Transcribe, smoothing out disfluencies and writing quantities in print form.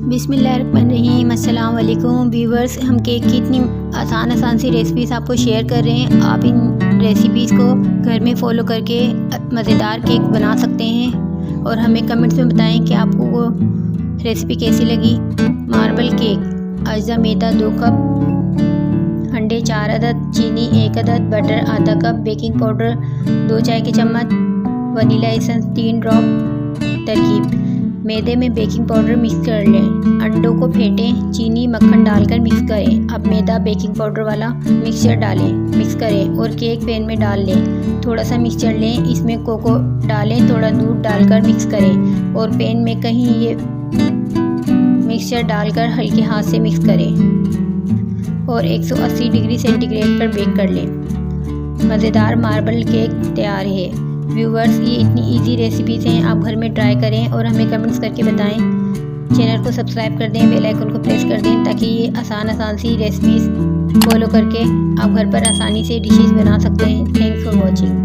बिस्मिल्लाहिर्रहमानिर्रहीम। अस्सलाम वालेकुम व्यूवर्स। हम केक की इतनी आसान सी रेसिपीज़ आपको शेयर कर रहे हैं। आप इन रेसिपीज़ को घर में फ़ॉलो करके मज़ेदार केक बना सकते हैं और हमें कमेंट्स में बताएं कि आपको वो रेसिपी कैसी लगी। Marble cake. अज्जा मैदा 2 कप, अंडे 4 अदद, चीनी 1 अदद, बटर आधा कप, बेकिंग पाउडर 2 चाय के चम्मच, वनीला एसेंस 3 ड्रॉप। तरकीब: मैदे में बेकिंग पाउडर मिक्स कर लें, अंडों को फेंटें, चीनी मक्खन डालकर मिक्स करें। अब मैदा बेकिंग पाउडर वाला मिक्सचर डालें, मिक्स करें और केक पैन में डाल लें। थोड़ा सा मिक्सचर लें, इसमें कोको डालें, थोड़ा दूध डालकर मिक्स करें और पैन में कहीं ये मिक्सचर डालकर हल्के हाथ से मिक्स करें और 180 डिग्री सेंटीग्रेड पर बेक कर लें। मज़ेदार मार्बल केक तैयार है। व्यूवर्स, ये इतनी इजी रेसिपीज़ हैं, आप घर में ट्राई करें और हमें कमेंट्स करके बताएं। चैनल को सब्सक्राइब कर दें, बेल आइकन को प्रेस कर दें ताकि ये आसान सी रेसिपीज़ फॉलो करके आप घर पर आसानी से डिशेज़ बना सकते हैं। Thanks for watching.